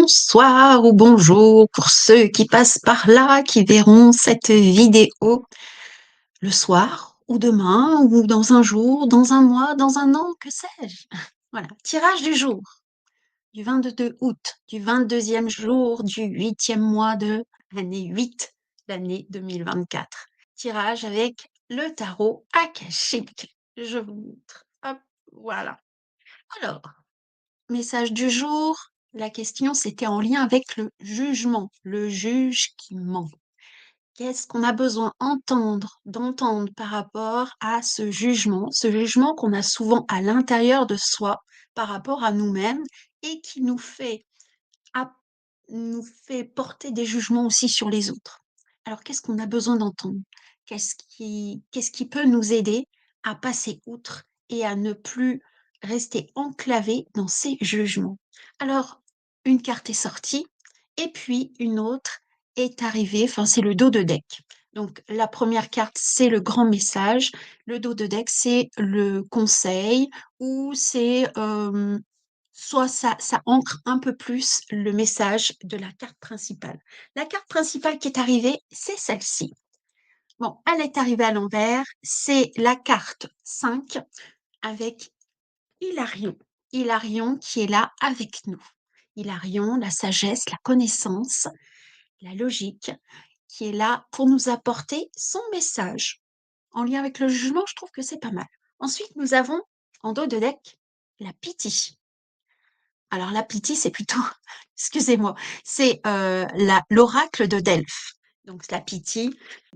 Bonsoir ou bonjour pour ceux qui passent par là, qui verront cette vidéo le soir ou demain ou dans un jour, dans un mois, dans un an, que sais-je. Voilà, tirage du jour du 22 août, du 22e jour du 8e mois de l'année 8, l'année 2024. Tirage avec le tarot akashique. Je vous montre. Hop, voilà. Alors, message du jour, la question c'était en lien avec le jugement, le juge qui ment. Qu'est-ce qu'on a besoin d'entendre par rapport à ce jugement qu'on a souvent à l'intérieur de soi par rapport à nous-mêmes et qui ap- nous fait porter des jugements aussi sur les autres. Alors qu'est-ce qu'on a besoin d'entendre? Qu'est-ce qui peut nous aider à passer outre et à ne plus rester enclavé dans ces jugements? Alors, une carte est sortie et puis une autre est arrivée, enfin c'est le dos de deck. Donc la première carte, c'est le grand message, le dos de deck, c'est le conseil ou c'est soit ça ancre un peu plus le message de la carte principale. La carte principale qui est arrivée, c'est celle-ci. Bon, elle est arrivée à l'envers, c'est la carte 5 avec Hilarion. Hilarion qui est là avec nous. Hilarion, la sagesse, la connaissance, la logique, qui est là pour nous apporter son message. En lien avec le jugement, je trouve que c'est pas mal. Ensuite, nous avons en dos de deck la pitié. Alors la pitié, c'est plutôt, excusez-moi, c'est l'oracle de Delphes. Donc la pitié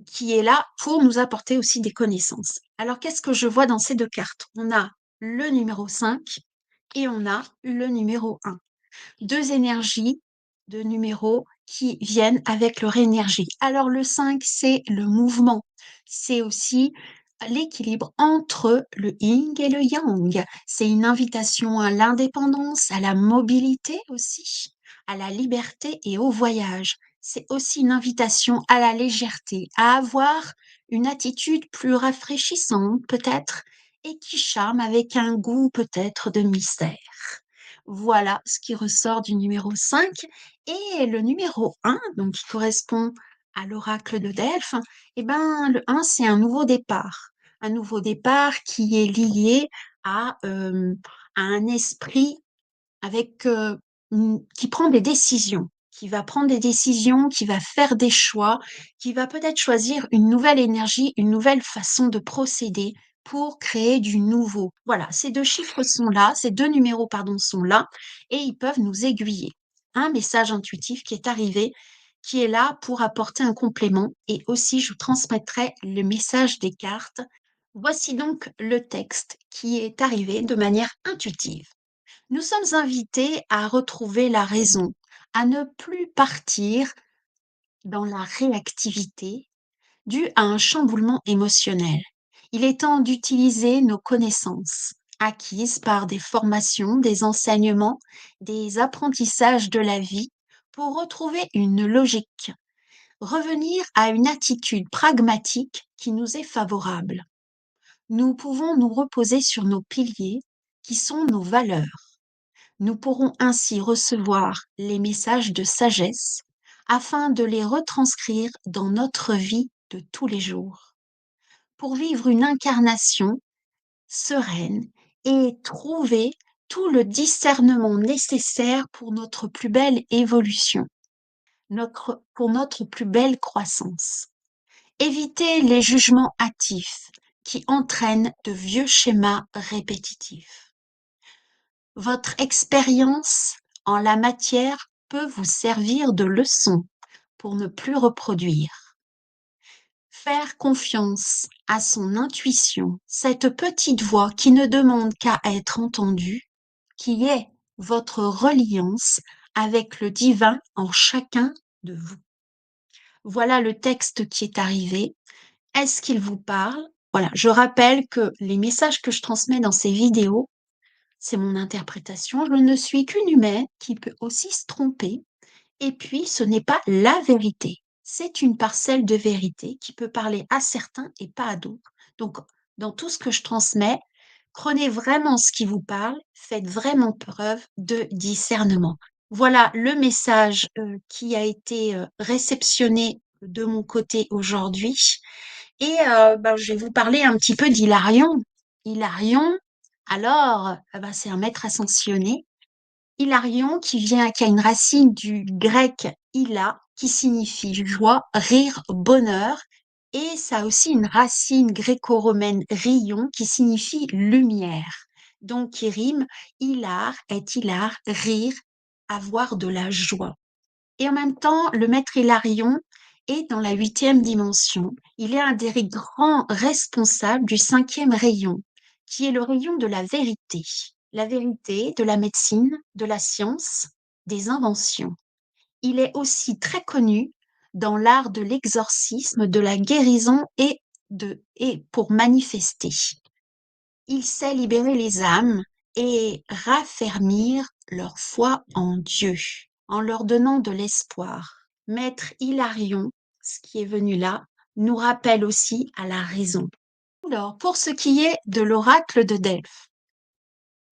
qui est là pour nous apporter aussi des connaissances. Alors qu'est-ce que je vois dans ces deux cartes? On a le numéro 5 et on a le numéro 1. Deux énergies de numéros qui viennent avec leur énergie. Alors le 5, c'est le mouvement. C'est aussi l'équilibre entre le yin et le yang. C'est une invitation à l'indépendance, à la mobilité aussi, à la liberté et au voyage. C'est aussi une invitation à la légèreté, à avoir une attitude plus rafraîchissante peut-être et qui charme avec un goût peut-être de mystère. Voilà ce qui ressort du numéro 5. Et le numéro 1, donc qui correspond à l'oracle de Delphes, eh ben, le 1, c'est un nouveau départ. Un nouveau départ qui est lié à un esprit avec, qui prend des décisions, qui va prendre des décisions, qui va faire des choix, qui va peut-être choisir une nouvelle énergie, une nouvelle façon de procéder pour créer du nouveau. Voilà, ces deux chiffres sont là, ces deux numéros, pardon, sont là et ils peuvent nous aiguiller. Un message intuitif qui est arrivé, qui est là pour apporter un complément et aussi je vous transmettrai le message des cartes. Voici donc le texte qui est arrivé de manière intuitive. Nous sommes invités à retrouver la raison, à ne plus partir dans la réactivité due à un chamboulement émotionnel. Il est temps d'utiliser nos connaissances acquises par des formations, des enseignements, des apprentissages de la vie pour retrouver une logique, revenir à une attitude pragmatique qui nous est favorable. Nous pouvons nous reposer sur nos piliers qui sont nos valeurs. Nous pourrons ainsi recevoir les messages de sagesse afin de les retranscrire dans notre vie de tous les jours, pour vivre une incarnation sereine et trouver tout le discernement nécessaire pour notre plus belle évolution, pour notre plus belle croissance. Évitez les jugements hâtifs qui entraînent de vieux schémas répétitifs. Votre expérience en la matière peut vous servir de leçon pour ne plus reproduire. Faire confiance à son intuition, cette petite voix qui ne demande qu'à être entendue, qui est votre reliance avec le divin en chacun de vous. Voilà le texte qui est arrivé. Est-ce qu'il vous parle? Voilà, je rappelle que les messages que je transmets dans ces vidéos, c'est mon interprétation. Je ne suis qu'une humaine qui peut aussi se tromper. Et puis, ce n'est pas la vérité. C'est une parcelle de vérité qui peut parler à certains et pas à d'autres. Donc, dans tout ce que je transmets, prenez vraiment ce qui vous parle, faites vraiment preuve de discernement. Voilà le message, qui a été, réceptionné de mon côté aujourd'hui et ben, je vais vous parler un petit peu d'Hilarion. Hilarion, alors, bah, c'est un maître ascensionné. Hilarion qui a une racine du grec hila, qui signifie joie, rire, bonheur, et ça a aussi une racine gréco-romaine rion qui signifie lumière. Donc qui rime hilar, être hilar, rire, avoir de la joie. Et en même temps, le maître Hilarion est dans la huitième dimension. Il est un des grands responsables du cinquième rayon, qui est le rayon de la vérité. La vérité de la médecine, de la science, des inventions. Il est aussi très connu dans l'art de l'exorcisme, de la guérison et pour manifester. Il sait libérer les âmes et raffermir leur foi en Dieu, en leur donnant de l'espoir. Maître Hilarion, ce qui est venu là, nous rappelle aussi à la raison. Alors, pour ce qui est de l'oracle de Delphes,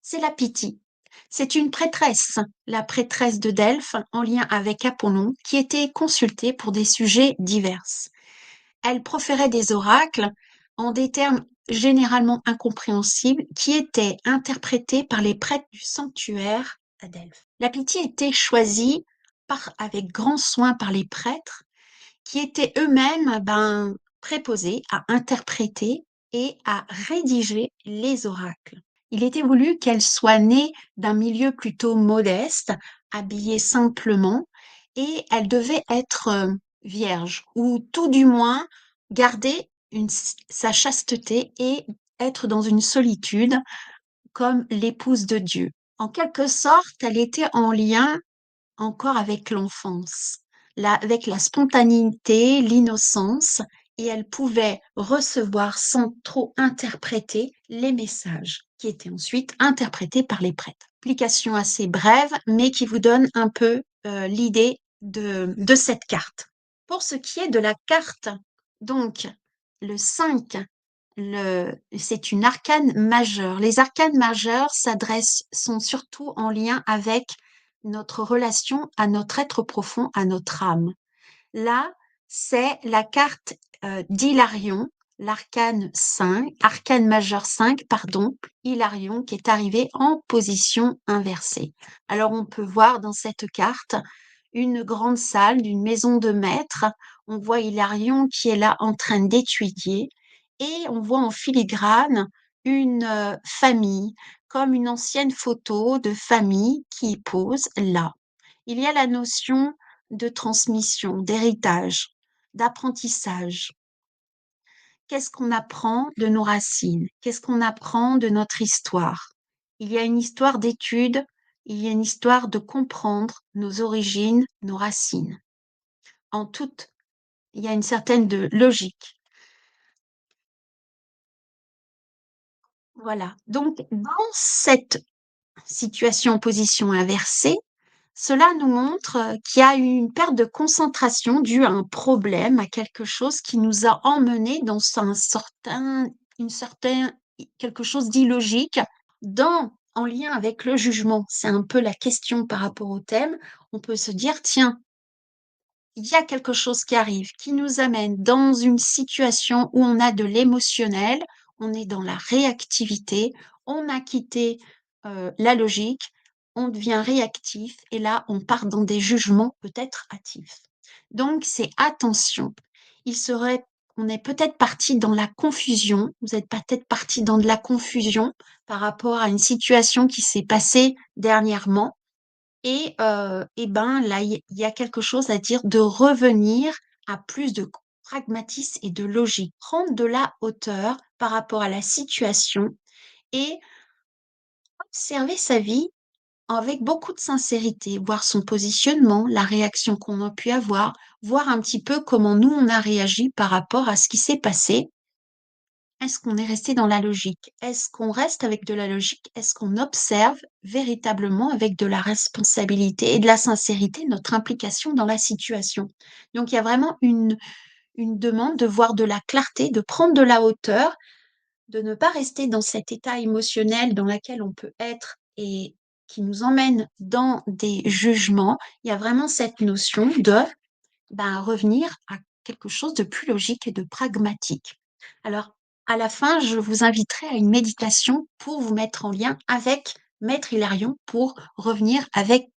c'est la Pythie. C'est une prêtresse, la prêtresse de Delphes, en lien avec Apollon, qui était consultée pour des sujets divers. Elle proférait des oracles en des termes généralement incompréhensibles qui étaient interprétés par les prêtres du sanctuaire à Delphes. La pitié était choisie avec grand soin par les prêtres qui étaient eux-mêmes préposés à interpréter et à rédiger les oracles. Il était voulu qu'elle soit née d'un milieu plutôt modeste, habillée simplement, et elle devait être vierge, ou tout du moins garder sa chasteté et être dans une solitude comme l'épouse de Dieu. En quelque sorte, elle était en lien encore avec l'enfance, avec la spontanéité, l'innocence, et elle pouvait recevoir sans trop interpréter les messages qui étaient ensuite interprétés par les prêtres. Application assez brève, mais qui vous donne un peu l'idée de cette carte. Pour ce qui est de la carte, donc le 5, c'est une arcane majeure. Les arcanes majeures sont surtout en lien avec notre relation à notre être profond, à notre âme. Là, c'est la carte d'Hilarion, arcane majeur 5, pardon, Hilarion qui est arrivé en position inversée. Alors on peut voir dans cette carte une grande salle d'une maison de maître. On voit Hilarion qui est là en train d'étudier et on voit en filigrane une famille, comme une ancienne photo de famille qui pose là. Il y a la notion de transmission, d'héritage, d'apprentissage. Qu'est-ce qu'on apprend de nos racines? Qu'est-ce qu'on apprend de notre histoire? Il y a une histoire d'étude, il y a une histoire de comprendre nos origines, nos racines. En toute, il y a une certaine de logique. Voilà. Donc, dans cette situation en position inversée, cela nous montre qu'il y a eu une perte de concentration due à un problème, à quelque chose qui nous a emmenés dans quelque chose d'illogique, en lien avec le jugement. C'est un peu la question par rapport au thème. On peut se dire, tiens, il y a quelque chose qui arrive, qui nous amène dans une situation où on a de l'émotionnel, on est dans la réactivité, on a quitté la logique, on devient réactif et là, on part dans des jugements peut-être hâtifs. Donc, c'est attention. Il serait, on est peut-être parti dans la confusion, vous êtes peut-être parti dans de la confusion par rapport à une situation qui s'est passée dernièrement et ben, là, il y a quelque chose à dire de revenir à plus de pragmatisme et de logique. Prendre de la hauteur par rapport à la situation et observer sa vie avec beaucoup de sincérité, voir son positionnement, la réaction qu'on a pu avoir, voir un petit peu comment nous, on a réagi par rapport à ce qui s'est passé. Est-ce qu'on est resté dans la logique? Est-ce qu'on reste avec de la logique? Est-ce qu'on observe véritablement avec de la responsabilité et de la sincérité notre implication dans la situation? Donc il y a vraiment une demande de voir de la clarté, de prendre de la hauteur, de ne pas rester dans cet état émotionnel dans lequel on peut être et qui nous emmène dans des jugements, il y a vraiment cette notion de, ben, revenir à quelque chose de plus logique et de pragmatique. Alors, à la fin, je vous inviterai à une méditation pour vous mettre en lien avec Maître Hilarion pour revenir avec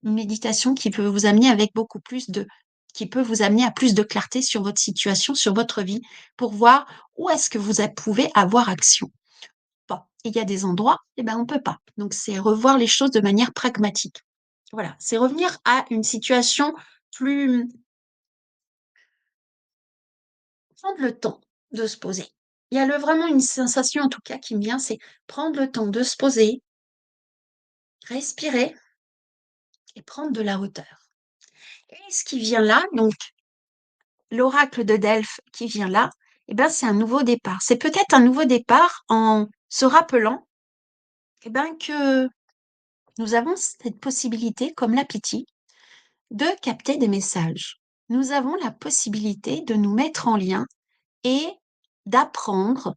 une méditation qui peut vous amener avec beaucoup plus de qui peut vous amener à plus de clarté sur votre situation, sur votre vie, pour voir où est-ce que vous pouvez avoir action. Bon, il y a des endroits, eh ben, on peut pas. Donc c'est revoir les choses de manière pragmatique. Voilà, c'est revenir à une situation plus prendre le temps de se poser. Il y a vraiment une sensation en tout cas qui me vient, c'est prendre le temps de se poser, respirer et prendre de la hauteur. Et ce qui vient là, donc l'oracle de Delphes qui vient là, eh ben, c'est un nouveau départ. C'est peut-être un nouveau départ en se rappelant, eh ben, que nous avons cette possibilité, comme la pitié, de capter des messages. Nous avons la possibilité de nous mettre en lien et d'apprendre.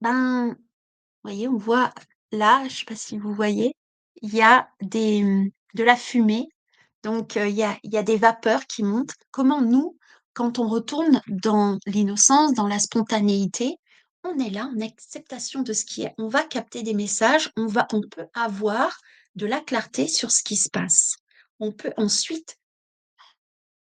Ben, vous voyez, on voit là, je sais pas si vous voyez, il y a de la fumée. Donc, il y a des vapeurs qui montent. Comment nous, quand on retourne dans l'innocence, dans la spontanéité, on est là en acceptation de ce qui est. On va capter des messages, on peut avoir de la clarté sur ce qui se passe. On peut ensuite,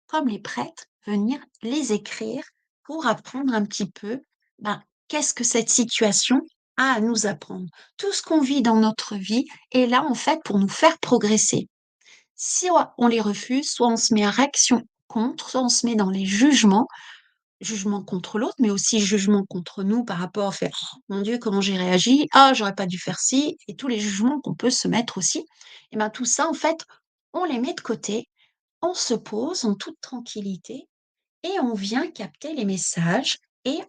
comme les prêtres, venir les écrire pour apprendre un petit peu, ben, qu'est-ce que cette situation a à nous apprendre. Tout ce qu'on vit dans notre vie est là, en fait, pour nous faire progresser. Si on les refuse, soit on se met en réaction contre, soit on se met dans les jugements, jugements contre l'autre, mais aussi jugements contre nous par rapport à faire «Oh mon Dieu, comment j'ai réagi? Ah, j'aurais pas dû faire ci» et tous les jugements qu'on peut se mettre aussi. Et ben tout ça, en fait, on les met de côté, on se pose en toute tranquillité et on vient capter les messages et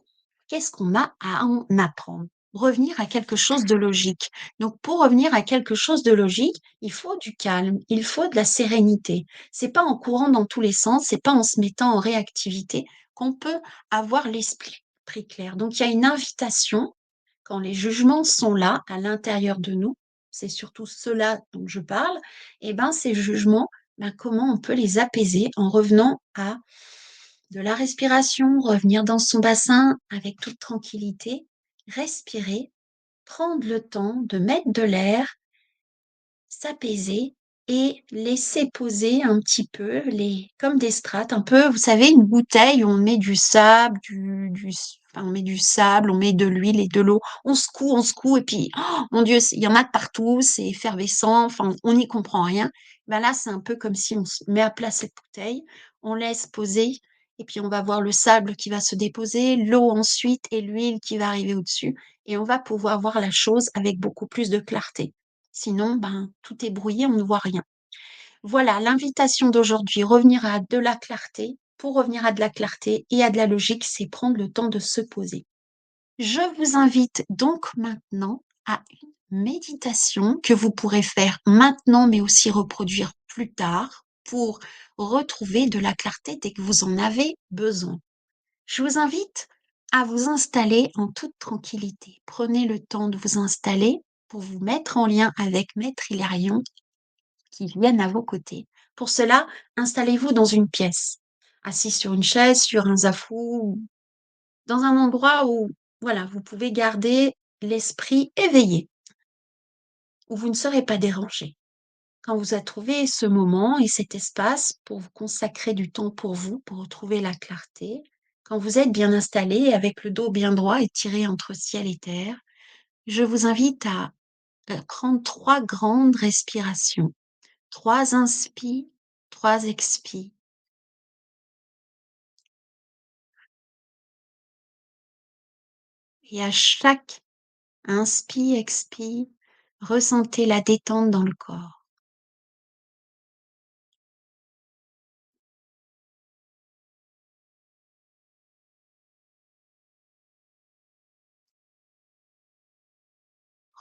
qu'est-ce qu'on a à en apprendre? Revenir à quelque chose de logique. Donc pour revenir à quelque chose de logique, il faut du calme, il faut de la sérénité. C'est pas en courant dans tous les sens, c'est pas en se mettant en réactivité qu'on peut avoir l'esprit clair. Donc il y a une invitation quand les jugements sont là, à l'intérieur de nous, c'est surtout cela dont je parle, et ben ces jugements, ben, comment on peut les apaiser en revenant à de la respiration, revenir dans son bassin avec toute tranquillité, respirer, prendre le temps de mettre de l'air, s'apaiser et laisser poser un petit peu les comme des strates, un peu, vous savez, une bouteille où on met du sable, enfin, on met du sable, on met de l'huile et de l'eau. On secoue et puis, oh mon Dieu, il y en a de partout, c'est effervescent, enfin, on n'y comprend rien. Ben là, c'est un peu comme si on se met à plat cette bouteille, on laisse poser et puis on va voir le sable qui va se déposer, l'eau ensuite et l'huile qui va arriver au-dessus et on va pouvoir voir la chose avec beaucoup plus de clarté. Sinon, ben, tout est brouillé, on ne voit rien. Voilà, l'invitation d'aujourd'hui, revenir à de la clarté. Pour revenir à de la clarté et à de la logique, c'est prendre le temps de se poser. Je vous invite donc maintenant à une méditation que vous pourrez faire maintenant, mais aussi reproduire plus tard pour retrouver de la clarté dès que vous en avez besoin. Je vous invite à vous installer en toute tranquillité. Prenez le temps de vous installer pour vous mettre en lien avec Maître Hilarion qui vienne à vos côtés. Pour cela, installez-vous dans une pièce, assis sur une chaise, sur un zafou, dans un endroit où, voilà, vous pouvez garder l'esprit éveillé, où vous ne serez pas dérangé. Quand vous avez trouvé ce moment et cet espace pour vous consacrer du temps pour vous, pour retrouver la clarté, quand vous êtes bien installé, avec le dos bien droit et tiré entre ciel et terre, je vous invite à prendre 3 grandes respirations. 3 inspires, 3 expires. Et à chaque inspire, expire, ressentez la détente dans le corps.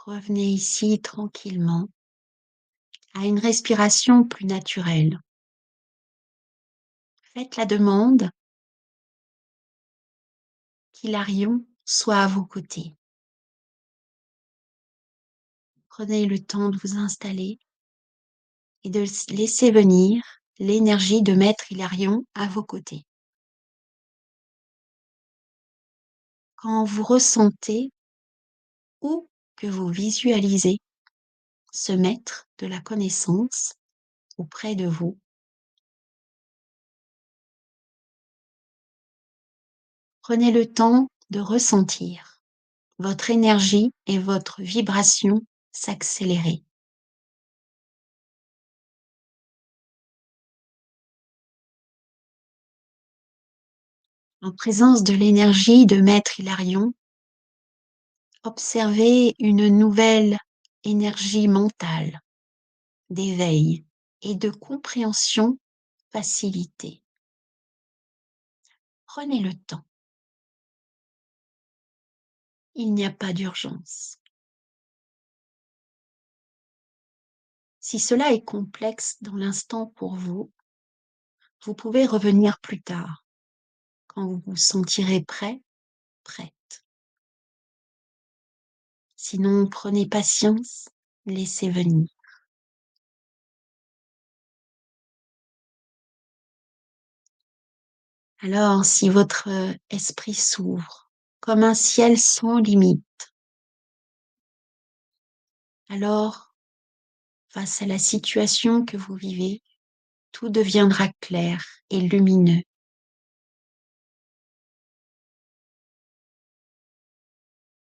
Revenez ici tranquillement à une respiration plus naturelle. Faites la demande qu'Hilarion soit à vos côtés. Prenez le temps de vous installer et de laisser venir l'énergie de Maître Hilarion à vos côtés. Quand vous ressentez ou que vous visualisez ce maître de la connaissance auprès de vous, prenez le temps de ressentir votre énergie et votre vibration s'accélérer. En présence de l'énergie de Maître Hilarion, observez une nouvelle énergie mentale, d'éveil et de compréhension facilitée. Prenez le temps. Il n'y a pas d'urgence. Si cela est complexe dans l'instant pour vous, vous pouvez revenir plus tard, quand vous vous sentirez prêt, prête. Sinon, prenez patience, laissez venir. Alors, si votre esprit s'ouvre comme un ciel sans limite, alors, face à la situation que vous vivez, tout deviendra clair et lumineux.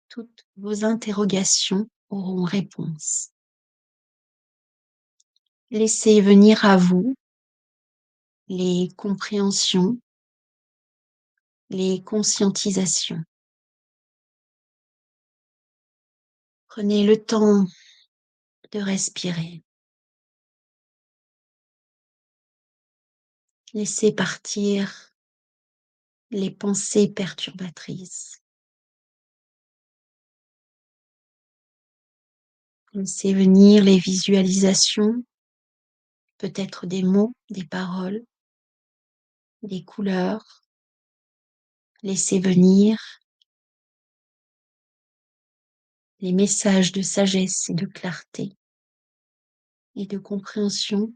Toutes vos interrogations auront réponse. Laissez venir à vous les compréhensions, les conscientisations. Prenez le temps de respirer. Laissez partir les pensées perturbatrices. Laissez venir les visualisations, peut-être des mots, des paroles, des couleurs. Laissez venir les messages de sagesse et de clarté et de compréhension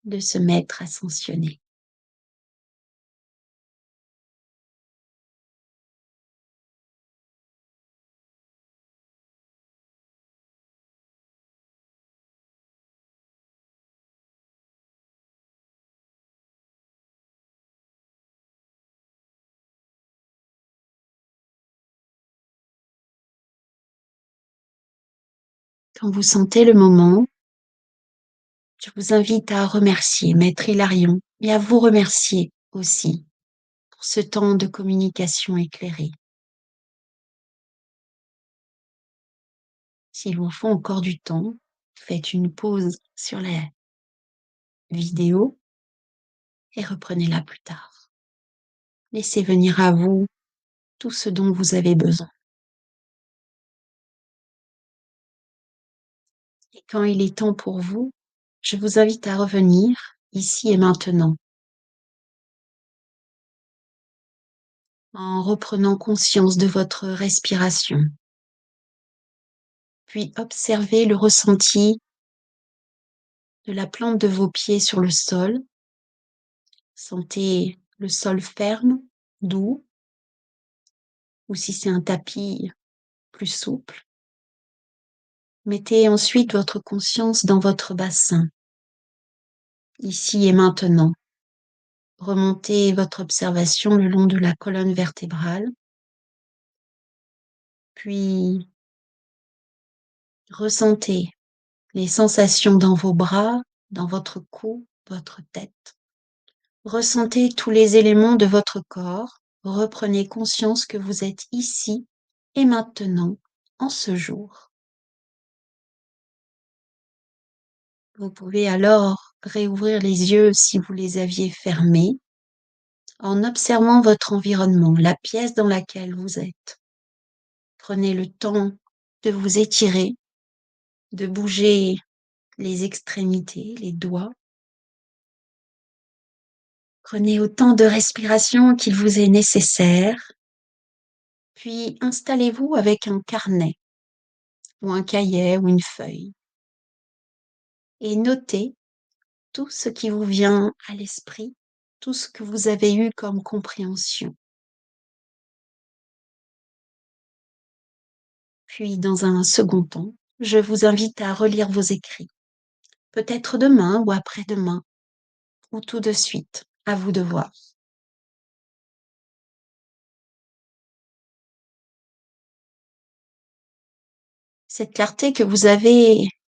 de ce maître ascensionné. Quand vous sentez le moment, je vous invite à remercier Maître Hilarion et à vous remercier aussi pour ce temps de communication éclairée. S'il vous faut encore du temps, faites une pause sur la vidéo et reprenez-la plus tard. Laissez venir à vous tout ce dont vous avez besoin. Et quand il est temps pour vous, je vous invite à revenir ici et maintenant, en reprenant conscience de votre respiration, puis observez le ressenti de la plante de vos pieds sur le sol. Sentez le sol ferme, doux, ou si c'est un tapis, plus souple. Mettez ensuite votre conscience dans votre bassin, ici et maintenant. Remontez votre observation le long de la colonne vertébrale, puis ressentez les sensations dans vos bras, dans votre cou, votre tête. Ressentez tous les éléments de votre corps. Reprenez conscience que vous êtes ici et maintenant, en ce jour. Vous pouvez alors réouvrir les yeux si vous les aviez fermés, en observant votre environnement, la pièce dans laquelle vous êtes. Prenez le temps de vous étirer, de bouger les extrémités, les doigts. Prenez autant de respiration qu'il vous est nécessaire, puis installez-vous avec un carnet ou un cahier ou une feuille et notez tout ce qui vous vient à l'esprit, tout ce que vous avez eu comme compréhension. Puis, dans un second temps, je vous invite à relire vos écrits, peut-être demain ou après-demain, ou tout de suite, à vous de voir. Cette clarté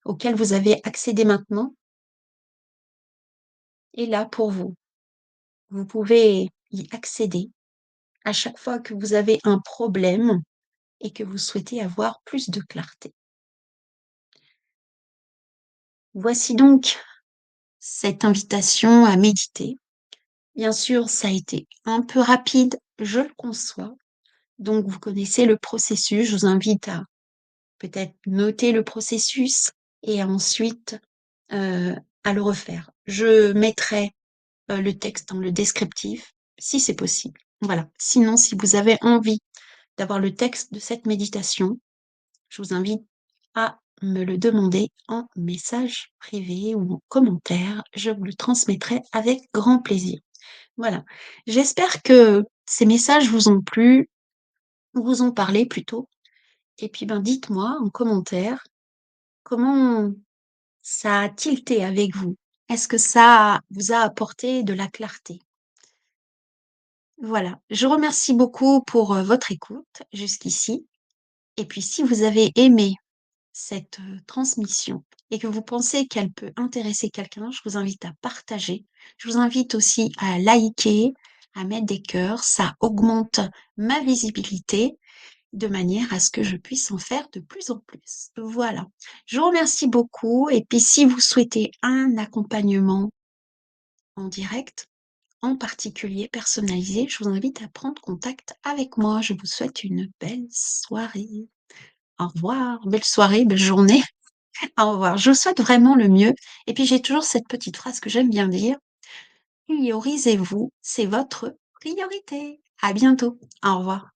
auquel vous avez accédé maintenant, est là pour vous. Vous pouvez y accéder à chaque fois que vous avez un problème et que vous souhaitez avoir plus de clarté. Voici donc cette invitation à méditer. Bien sûr, ça a été un peu rapide, je le conçois. Donc, vous connaissez le processus. Je vous invite à peut-être noter le processus et ensuite à le refaire. Je mettrai le texte dans le descriptif si c'est possible. Voilà. Sinon, si vous avez envie d'avoir le texte de cette méditation, je vous invite à me le demander en message privé ou en commentaire. Je vous le transmettrai avec grand plaisir. Voilà. J'espère que ces messages vous ont plu, ou vous ont parlé plutôt. Et puis, ben, dites-moi en commentaire comment ça a tilté avec vous. Est-ce que ça vous a apporté de la clarté? Voilà. Je remercie beaucoup pour votre écoute jusqu'ici. Et puis, si vous avez aimé cette transmission et que vous pensez qu'elle peut intéresser quelqu'un, je vous invite à partager. Je vous invite aussi à liker, à mettre des cœurs. Ça augmente ma visibilité de manière à ce que je puisse en faire de plus en plus. Voilà. Je vous remercie beaucoup et puis si vous souhaitez un accompagnement en direct, en particulier personnalisé, je vous invite à prendre contact avec moi. Je vous souhaite une belle soirée. Au revoir, belle soirée, belle journée. Au revoir. Je vous souhaite vraiment le mieux et puis j'ai toujours cette petite phrase que j'aime bien dire: «Priorisez-vous, c'est votre priorité». À bientôt. Au revoir.